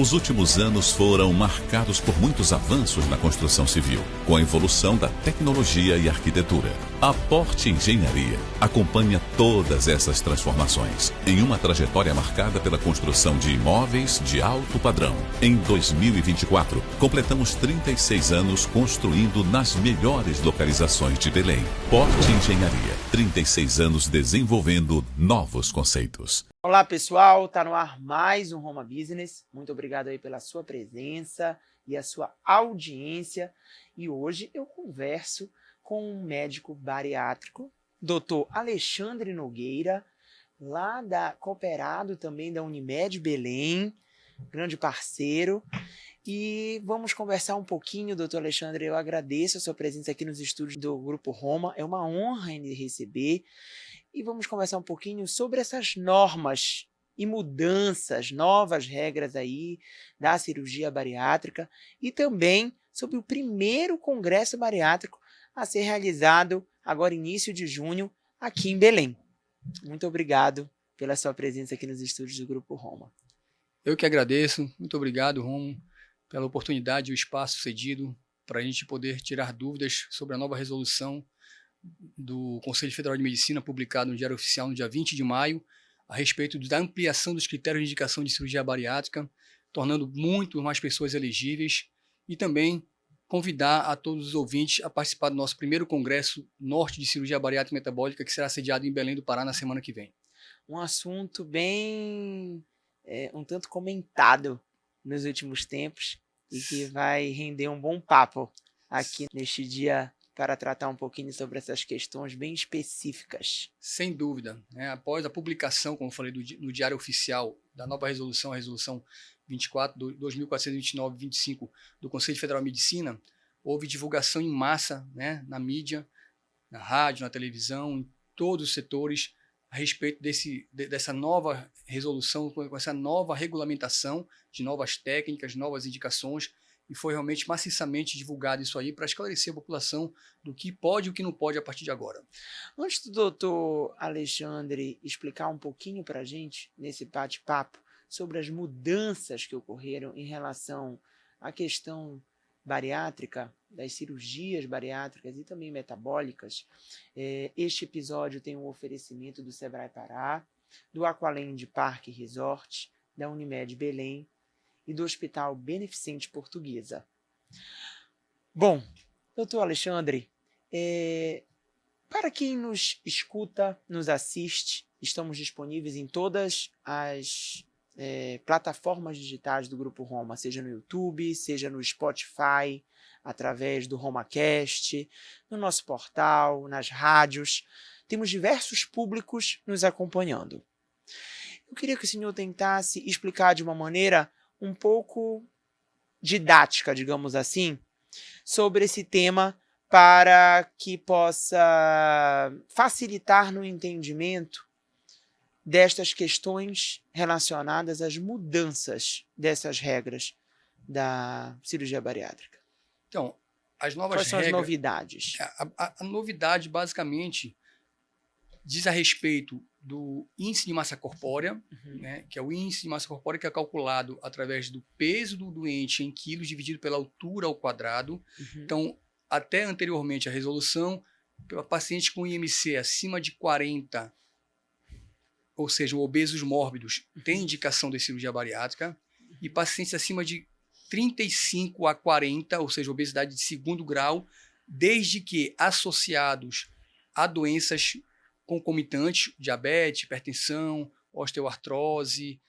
Os últimos anos foram marcados por muitos avanços na construção civil, com a evolução da tecnologia e arquitetura. A Porte Engenharia acompanha todas essas transformações em uma trajetória marcada pela construção de imóveis de alto padrão. Em 2024, completamos 36 anos construindo nas melhores localizações de Belém. Porte Engenharia, 36 anos desenvolvendo novos conceitos. Olá pessoal, tá no ar mais um Roma Business. Muito obrigado aí pela sua presença e a sua audiência. E hoje eu converso com um médico bariátrico, Dr. Alexandre Nogueira, lá da Cooperado também da Unimed Belém, grande parceiro. E vamos conversar um pouquinho, doutor Alexandre. Eu agradeço a sua presença aqui nos estúdios do Grupo Roma. É uma honra em lhe receber. E vamos conversar um pouquinho sobre essas normas e mudanças, novas regras aí da cirurgia bariátrica e também sobre o primeiro congresso bariátrico a ser realizado agora início de junho aqui em Belém. Muito obrigado pela sua presença aqui nos estúdios do Grupo Roma. Eu que agradeço. Muito obrigado, Romo, pela oportunidade e o espaço cedido para a gente poder tirar dúvidas sobre a nova resolução do Conselho Federal de Medicina, publicado no Diário Oficial no dia 20 de maio, a respeito da ampliação dos critérios de indicação de cirurgia bariátrica, tornando muito mais pessoas elegíveis, e também convidar a todos os ouvintes a participar do nosso primeiro Congresso Norte de Cirurgia Bariátrica e Metabólica, que será sediado em Belém do Pará na semana que vem. Um assunto bem, um tanto comentado nos últimos tempos e que vai render um bom papo aqui neste dia para tratar um pouquinho sobre essas questões bem específicas. Sem dúvida. Após a publicação, como eu falei, no Diário Oficial da nova resolução, a resolução 24.2429/25 do Conselho Federal de Medicina, houve divulgação em massa, na mídia, na rádio, na televisão, em todos os setores, a respeito dessa nova resolução, com essa nova regulamentação de novas técnicas, novas indicações. E foi realmente maciçamente divulgado isso aí para esclarecer a população do que pode e o que não pode a partir de agora. Antes do doutor Alexandre explicar um pouquinho para a gente, nesse bate-papo, sobre as mudanças que ocorreram em relação à questão bariátrica, das cirurgias bariátricas e também metabólicas, este episódio tem um oferecimento do Sebrae Pará, do Aqualand Parque Resort, da Unimed Belém, e do Hospital Beneficente Portuguesa. Bom, doutor Alexandre, para quem nos escuta, nos assiste, estamos disponíveis em todas as plataformas digitais do Grupo Roma, seja no YouTube, seja no Spotify, através do RomaCast, no nosso portal, nas rádios. Temos diversos públicos nos acompanhando. Eu queria que o senhor tentasse explicar de uma maneira um pouco didática, digamos assim, sobre esse tema para que possa facilitar no entendimento destas questões relacionadas às mudanças dessas regras da cirurgia bariátrica. Então, as novas Quais são regras, as novidades? A novidade, basicamente, diz a respeito do índice de massa corpórea, que é o índice de massa corpórea que é calculado através do peso do doente em quilos dividido pela altura ao quadrado. Então, até anteriormente a resolução, para pacientes com IMC acima de 40, ou seja, obesos mórbidos, tem indicação de cirurgia bariátrica, e pacientes acima de 35 a 40, ou seja, obesidade de segundo grau, desde que associados a doenças concomitantes, diabetes, hipertensão, osteoartrose,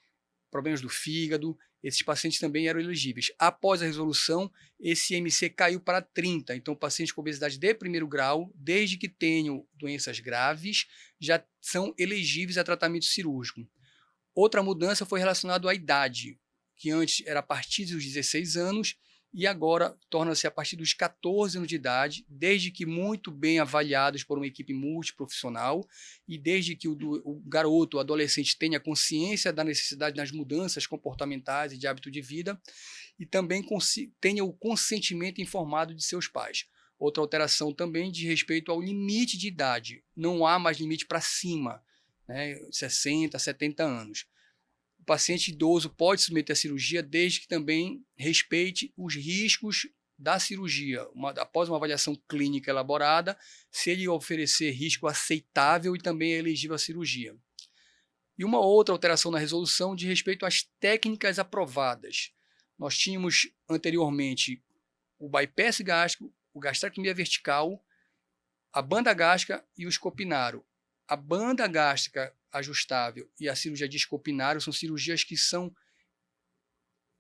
problemas do fígado, esses pacientes também eram elegíveis. Após a resolução, esse IMC caiu para 30, então pacientes com obesidade de primeiro grau, desde que tenham doenças graves, já são elegíveis a tratamento cirúrgico. Outra mudança foi relacionada à idade, que antes era a partir dos 16 anos, e agora torna-se a partir dos 14 anos de idade, desde que muito bem avaliados por uma equipe multiprofissional e desde que o garoto, o adolescente, tenha consciência da necessidade das mudanças comportamentais e de hábito de vida e também tenha o consentimento informado de seus pais. Outra alteração também diz respeito ao limite de idade. Não há mais limite para cima, 60, 70 anos. o paciente idoso pode submeter à cirurgia desde que também respeite os riscos da cirurgia. Após uma avaliação clínica elaborada, se ele oferecer risco aceitável e também é elegível à cirurgia. E uma outra alteração na resolução diz respeito às técnicas aprovadas. Nós tínhamos anteriormente o bypass gástrico, o gastrectomia vertical, a banda gástrica e o escopinário. A banda gástrica ajustável e a cirurgia de escopinário são cirurgias que são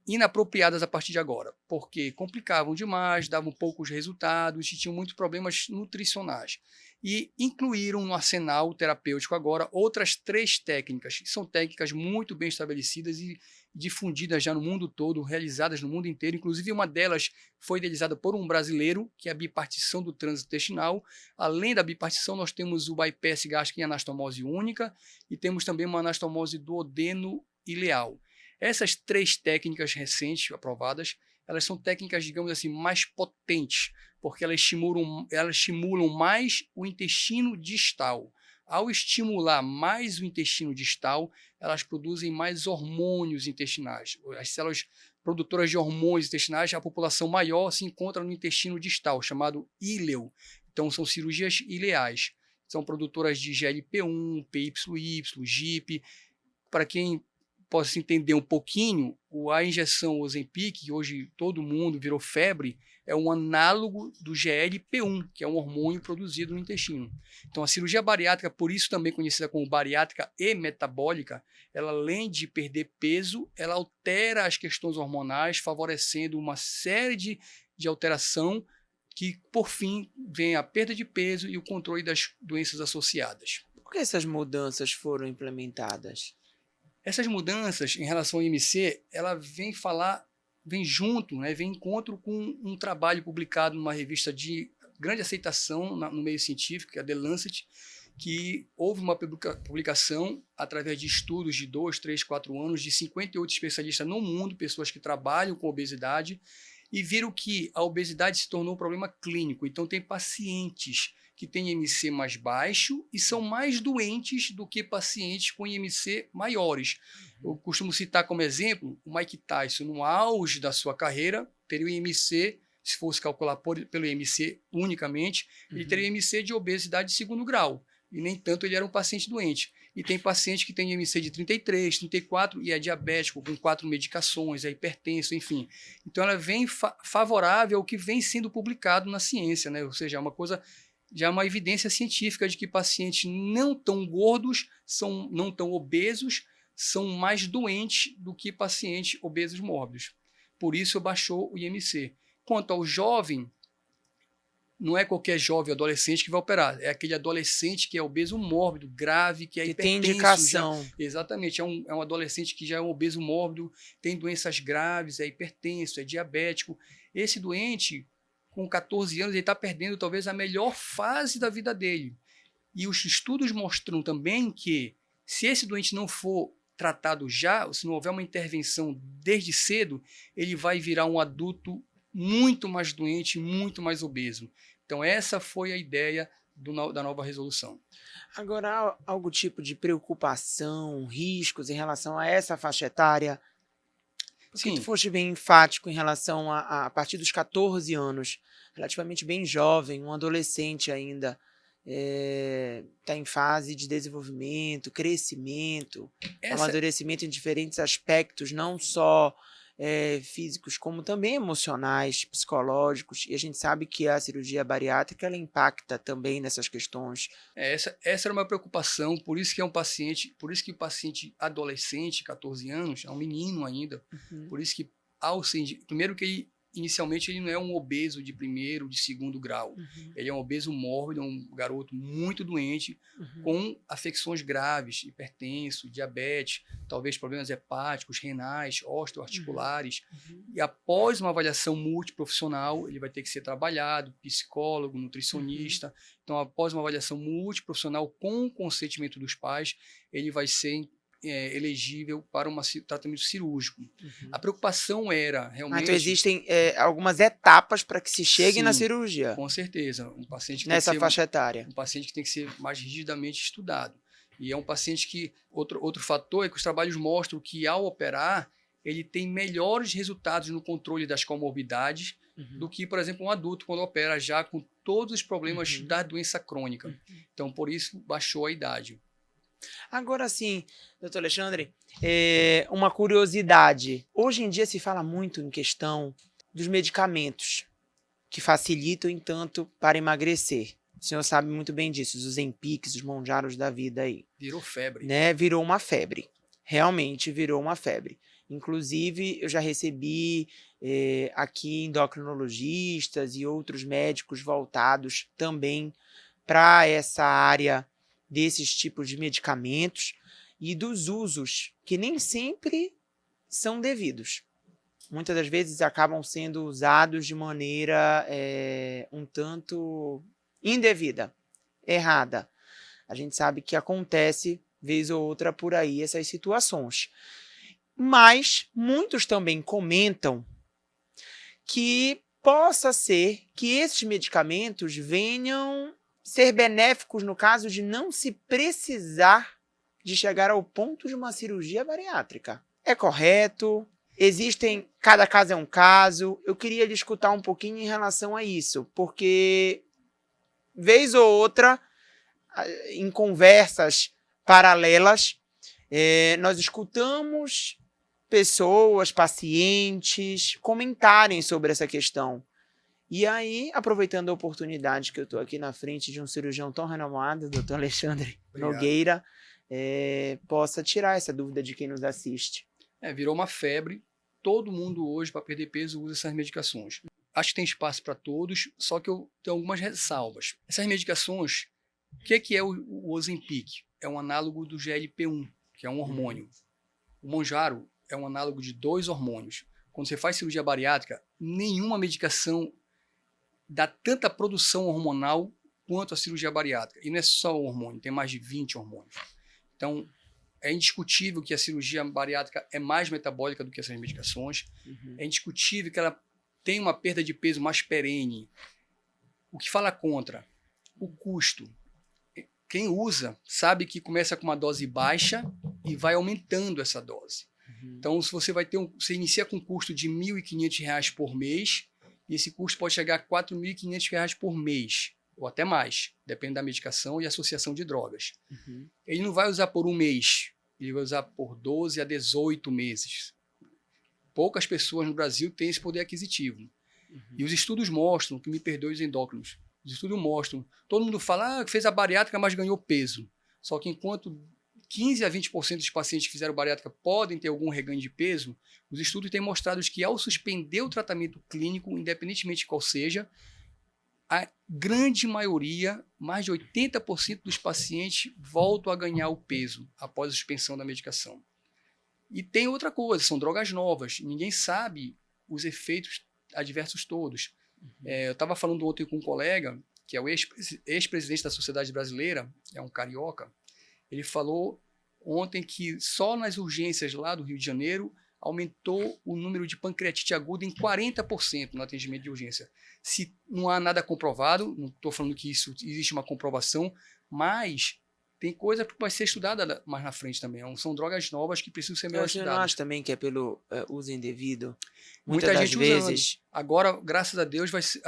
inapropriadas a partir de agora, porque complicavam demais, davam poucos resultados e tinham muitos problemas nutricionais. E incluíram no arsenal terapêutico agora outras 3 técnicas, que são técnicas muito bem estabelecidas e difundidas já no mundo todo, realizadas no mundo inteiro. Inclusive, uma delas foi idealizada por um brasileiro, que é a bipartição do trânsito intestinal. Além da bipartição, nós temos o bypass gástrico em anastomose única e temos também uma anastomose duodeno-ileal. Essas 3 técnicas recentes aprovadas, elas são técnicas, digamos assim, mais potentes, porque elas estimulam mais o intestino distal. Ao estimular mais o intestino distal, elas produzem mais hormônios intestinais. As células produtoras de hormônios intestinais, a população maior se encontra no intestino distal, chamado íleo. Então, são cirurgias ileais. São produtoras de GLP-1, PYY, GIP. Para quem possa entender um pouquinho, a injeção Ozempic, que hoje todo mundo virou febre, é um análogo do GLP-1, que é um hormônio produzido no intestino. Então, a cirurgia bariátrica, por isso também conhecida como bariátrica e metabólica, ela, além de perder peso, ela altera as questões hormonais, favorecendo uma série de alteração que, por fim, vem a perda de peso e o controle das doenças associadas. Por que essas mudanças foram implementadas? Essas mudanças em relação ao IMC, ela vem junto, né, vem em encontro com um trabalho publicado numa revista de grande aceitação no meio científico, que é a The Lancet, que houve uma publicação através de estudos de 2, 3, 4 anos de 58 especialistas no mundo, pessoas que trabalham com obesidade, e viram que a obesidade se tornou um problema clínico. Então, tem pacientes que têm IMC mais baixo e são mais doentes do que pacientes com IMC maiores. Eu costumo citar como exemplo o Mike Tyson, no auge da sua carreira, teria o IMC, se fosse calcular pelo IMC unicamente, ele teria IMC de obesidade de 2º grau, e nem tanto ele era um paciente doente. E tem paciente que tem IMC de 33, 34 e é diabético, com 4 medicações, é hipertenso, enfim. Então ela vem favorável ao que vem sendo publicado na ciência, né? Ou seja, é uma coisa, já é uma evidência científica de que pacientes não tão gordos, não tão obesos, são mais doentes do que pacientes obesos mórbidos. Por isso baixou o IMC. Quanto ao jovem, não é qualquer jovem ou adolescente que vai operar, é aquele adolescente que é obeso mórbido, grave, que é hipertenso. Tem indicação. Exatamente, é um adolescente que já é um obeso mórbido, tem doenças graves, é hipertenso, é diabético. Esse doente, com 14 anos, ele está perdendo talvez a melhor fase da vida dele. E os estudos mostram também que, se esse doente não for tratado já, se não houver uma intervenção desde cedo, ele vai virar um adulto muito mais doente, muito mais obeso. Então, essa foi a ideia da nova resolução. Agora, há algum tipo de preocupação, riscos em relação a essa faixa etária? Porque Sim. tu foste bem enfático em relação a partir dos 14 anos, relativamente bem jovem, um adolescente ainda, está em fase de desenvolvimento, crescimento, amadurecimento em diferentes aspectos, não só físicos, como também emocionais, psicológicos, e a gente sabe que a cirurgia bariátrica ela impacta também nessas questões. Essa era uma preocupação, por isso que o paciente adolescente, 14 anos, é um menino ainda, por isso que primeiro que ele inicialmente ele não é um obeso de 1º, de 2º grau. Ele é um obeso mórbido, um garoto muito doente, com afecções graves, hipertenso, diabetes, talvez problemas hepáticos, renais, osteoarticulares. E após uma avaliação multiprofissional, ele vai ter que ser trabalhado, psicólogo, nutricionista. Então, após uma avaliação multiprofissional com o consentimento dos pais, ele vai ser elegível para um tratamento cirúrgico. A preocupação era realmente... Então existem algumas etapas para que se chegue na cirurgia. Com certeza. Um paciente nessa faixa etária. Um paciente que tem que ser mais rigidamente estudado. E é um paciente que, outro fator é que os trabalhos mostram que ao operar, ele tem melhores resultados no controle das comorbidades do que, por exemplo, um adulto quando opera já com todos os problemas da doença crônica. Então, por isso, baixou a idade. Agora sim, doutor Alexandre, uma curiosidade. Hoje em dia se fala muito em questão dos medicamentos que facilitam, entanto, para emagrecer. O senhor sabe muito bem disso, os Ozempics, os Monjaros da vida aí. Virou febre. Né? Virou uma febre. Realmente virou uma febre. Inclusive, eu já recebi aqui endocrinologistas e outros médicos voltados também para essa área desses tipos de medicamentos e dos usos que nem sempre são devidos. Muitas das vezes acabam sendo usados de maneira um tanto indevida, errada. A gente sabe que acontece, vez ou outra, por aí essas situações. Mas muitos também comentam que possa ser que esses medicamentos venham ser benéficos no caso de não se precisar de chegar ao ponto de uma cirurgia bariátrica. É correto? Cada caso é um caso. Eu queria lhe escutar um pouquinho em relação a isso, porque vez ou outra, em conversas paralelas, nós escutamos pessoas, pacientes, comentarem sobre essa questão. E aí, aproveitando a oportunidade que eu estou aqui na frente de um cirurgião tão renomado, doutor Alexandre Nogueira, possa tirar essa dúvida de quem nos assiste. Virou uma febre. Todo mundo hoje, para perder peso, usa essas medicações. Acho que tem espaço para todos, só que eu tenho algumas ressalvas. Essas medicações, o que é o Ozempic? É um análogo do GLP-1, que é um hormônio. O Monjaro é um análogo de 2 hormônios. Quando você faz cirurgia bariátrica, nenhuma medicação dá tanta produção hormonal quanto a cirurgia bariátrica. E não é só o hormônio, tem mais de 20 hormônios. Então, é indiscutível que a cirurgia bariátrica é mais metabólica do que essas medicações. É indiscutível que ela tem uma perda de peso mais perene. O que fala contra? O custo. Quem usa sabe que começa com uma dose baixa e vai aumentando essa dose. Então, se você você inicia com um custo de R$ 1.500 por mês, e esse custo pode chegar a R$ 4.500 por mês, ou até mais, depende da medicação e associação de drogas. Ele não vai usar por um mês, ele vai usar por 12 a 18 meses. Poucas pessoas no Brasil têm esse poder aquisitivo. E os estudos mostram, que me perdoe os endócrinos, os estudos mostram, todo mundo fala que fez a bariátrica, mas ganhou peso. Só que enquanto 15 a 20% dos pacientes que fizeram bariátrica podem ter algum reganho de peso, os estudos têm mostrado que ao suspender o tratamento clínico, independentemente de qual seja, a grande maioria, mais de 80% dos pacientes voltam a ganhar o peso após a suspensão da medicação. E tem outra coisa, são drogas novas, ninguém sabe os efeitos adversos todos. Eu estava falando ontem com um colega, que é o ex-presidente da Sociedade Brasileira, é um carioca. Ele falou ontem que só nas urgências lá do Rio de Janeiro aumentou o número de pancreatite aguda em 40% no atendimento de urgência. Se não há nada comprovado, não estou falando que isso existe uma comprovação, mas tem coisa que vai ser estudada mais na frente também. São drogas novas que precisam ser melhor estudadas. Eu não acho também que é pelo uso indevido. Muita gente vezes. Agora, graças a Deus, vai ser.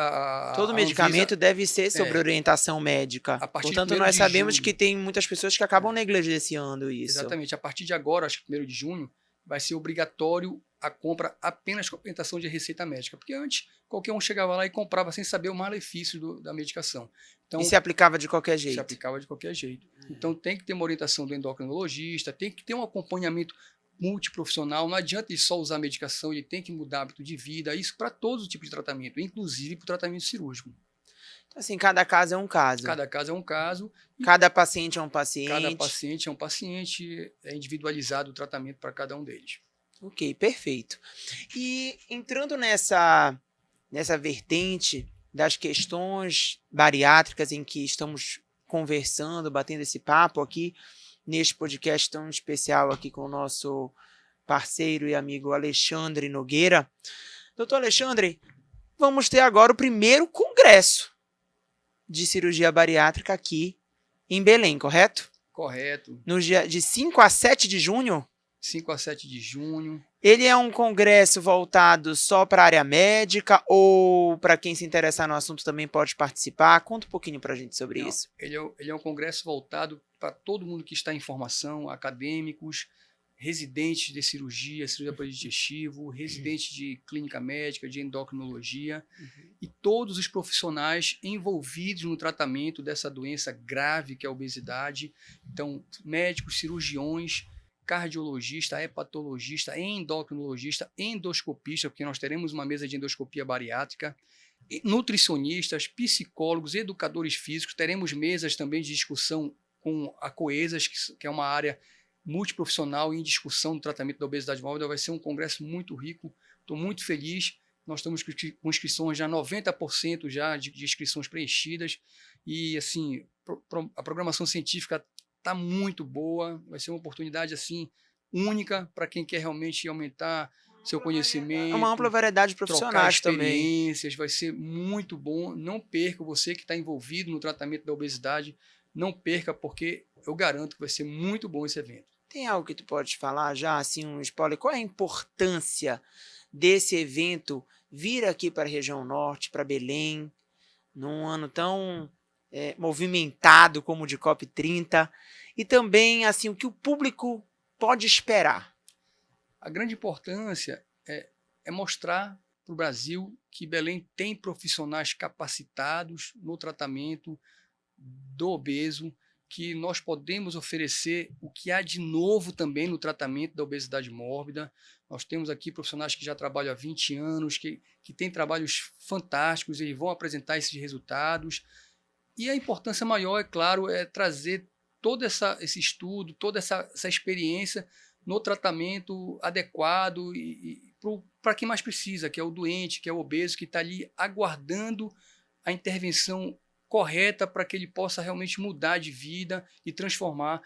Todo medicamento deve ser sobre orientação médica. Portanto, nós sabemos que tem muitas pessoas que acabam negligenciando isso. Exatamente. A partir de agora, acho que 1º de junho, vai ser obrigatório a compra apenas com orientação de receita médica. Porque antes, qualquer um chegava lá e comprava sem saber o malefício da medicação. Então, e se aplicava de qualquer jeito. Se aplicava de qualquer jeito. Então, tem que ter uma orientação do endocrinologista, tem que ter um acompanhamento multiprofissional. Não adianta ele só usar medicação, ele tem que mudar hábito de vida. Isso para todos os tipos de tratamento, inclusive para o tratamento cirúrgico. Então, assim, cada caso é um caso. Cada caso é um caso. Cada paciente é um paciente. Cada paciente é um paciente, é individualizado o tratamento para cada um deles. Ok, perfeito. E entrando nessa vertente das questões bariátricas em que estamos conversando, batendo esse papo aqui, neste podcast tão especial aqui com o nosso parceiro e amigo Alexandre Nogueira. Doutor Alexandre, vamos ter agora o primeiro congresso de cirurgia bariátrica aqui em Belém, correto? Correto. No dia de 5 a 7 de junho? 5 a 7 de junho. Ele é um congresso voltado só para a área médica ou para quem se interessar no assunto também pode participar? Conta um pouquinho para a gente sobre Não, isso. ele é um congresso voltado para todo mundo que está em formação, acadêmicos, residentes de cirurgia aparelho digestivo, residentes de clínica médica, de endocrinologia e todos os profissionais envolvidos no tratamento dessa doença grave que é a obesidade. Então, médicos, cirurgiões, cardiologista, hepatologista, endocrinologista, endoscopista, porque nós teremos uma mesa de endoscopia bariátrica, nutricionistas, psicólogos, educadores físicos, teremos mesas também de discussão com a Coesas, que é uma área multiprofissional em discussão do tratamento da obesidade mórbida. Vai ser um congresso muito rico, estou muito feliz. Nós estamos com inscrições já 90% já de inscrições preenchidas e assim a programação científica está muito boa. Vai ser uma oportunidade assim única para quem quer realmente aumentar seu conhecimento. É uma ampla variedade de profissionais também. Vai ser muito bom. Não perca, você que está envolvido no tratamento da obesidade, não perca, porque eu garanto que vai ser muito bom esse evento. Tem algo que tu pode falar já, assim, um spoiler? Qual é a importância desse evento vir aqui para a região norte, para Belém, num ano tão movimentado como o de COP30? E também, assim, o que o público pode esperar? A grande importância é mostrar para o Brasil que Belém tem profissionais capacitados no tratamento do obeso, que nós podemos oferecer o que há de novo também no tratamento da obesidade mórbida. Nós temos aqui profissionais que já trabalham há 20 anos, que têm trabalhos fantásticos e vão apresentar esses resultados. E a importância maior, é claro, é trazer todo esse estudo, toda essa experiência no tratamento adequado e para quem mais precisa, que é o doente, que é o obeso, que está ali aguardando a intervenção correta para que ele possa realmente mudar de vida e transformar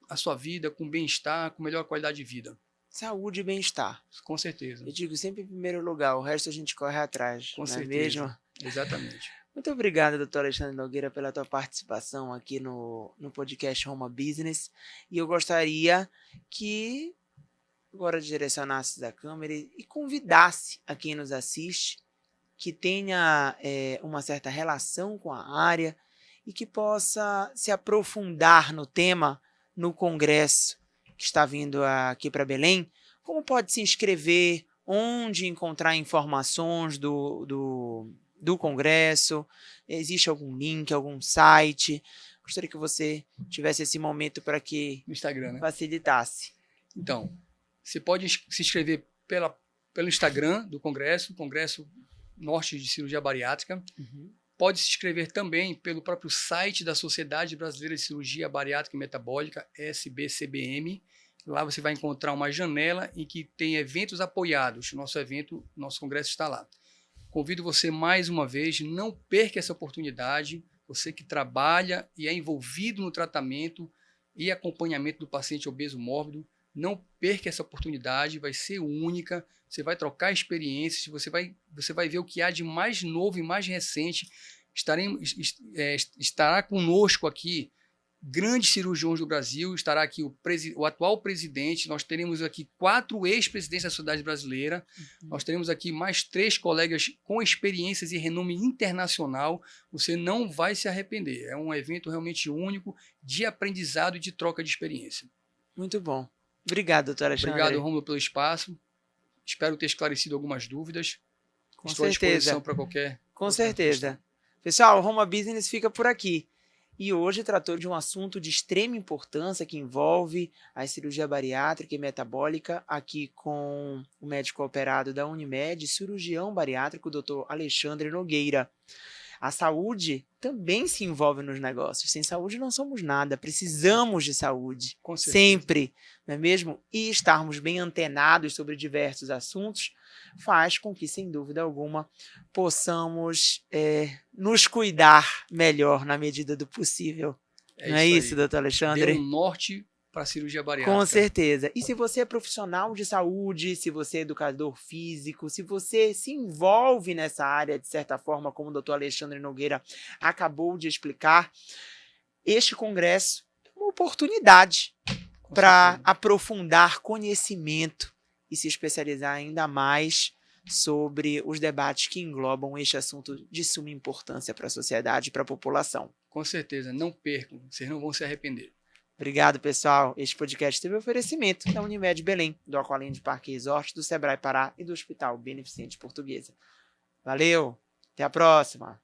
a sua vida com bem-estar, com melhor qualidade de vida. Saúde e bem-estar. Com certeza. Eu digo sempre em primeiro lugar, o resto a gente corre atrás. Com não certeza. É mesmo? Exatamente. Muito obrigado, doutor Alexandre Nogueira, pela tua participação aqui no podcast Homa Business. E eu gostaria que agora direcionasse a câmera e convidasse a quem nos assiste que tenha uma certa relação com a área e que possa se aprofundar no tema no congresso que está vindo aqui para Belém. Como pode se inscrever, onde encontrar informações do congresso, existe algum link, algum site? Gostaria que você tivesse esse momento para que no Instagram, né? Facilitasse. Então, você pode se inscrever pelo Instagram do Congresso Norte de Cirurgia Bariátrica. Pode se inscrever também pelo próprio site da Sociedade Brasileira de Cirurgia Bariátrica e Metabólica, SBCBM. Lá você vai encontrar uma janela em que tem eventos apoiados. Nosso congresso está lá. Convido você mais uma vez, não perca essa oportunidade. Você que trabalha e é envolvido no tratamento e acompanhamento do paciente obeso mórbido, não perca essa oportunidade, vai ser única, você vai trocar experiências, você vai ver o que há de mais novo e mais recente. Estará conosco aqui grandes cirurgiões do Brasil, estará aqui o atual presidente, nós teremos aqui 4 ex-presidentes da Sociedade Brasileira, nós teremos aqui mais 3 colegas com experiências e renome internacional. Você não vai se arrepender, é um evento realmente único de aprendizado e de troca de experiência. Muito bom. Obrigado, doutor Alexandre. Obrigado, Rômulo, pelo espaço. Espero ter esclarecido algumas dúvidas. Com Estou certeza. à disposição para qualquer... Com certeza. Pessoal, o Homa Business fica por aqui. E hoje tratou de um assunto de extrema importância que envolve a cirurgia bariátrica e metabólica, aqui com o médico operado da Unimed, cirurgião bariátrico, o Dr. Alexandre Nogueira. A saúde também se envolve nos negócios. Sem saúde não somos nada, precisamos de saúde. Com certeza. Sempre, não é mesmo? E estarmos bem antenados sobre diversos assuntos faz com que, sem dúvida alguma, possamos nos cuidar melhor na medida do possível. Não é isso, doutor Alexandre? Dê um norte para a cirurgia bariátrica. Com certeza. E se você é profissional de saúde, se você é educador físico, se você se envolve nessa área de certa forma, como o doutor Alexandre Nogueira acabou de explicar, este congresso é uma oportunidade Com para certeza. aprofundar conhecimento e se especializar ainda mais sobre os debates que englobam este assunto de suma importância para a sociedade e para a população. Com certeza, não percam, vocês não vão se arrepender. Obrigado, pessoal. Este podcast teve oferecimento da Unimed Belém, do Aqualand Parque Resort, do Sebrae Pará e do Hospital Beneficente Portuguesa. Valeu, até a próxima!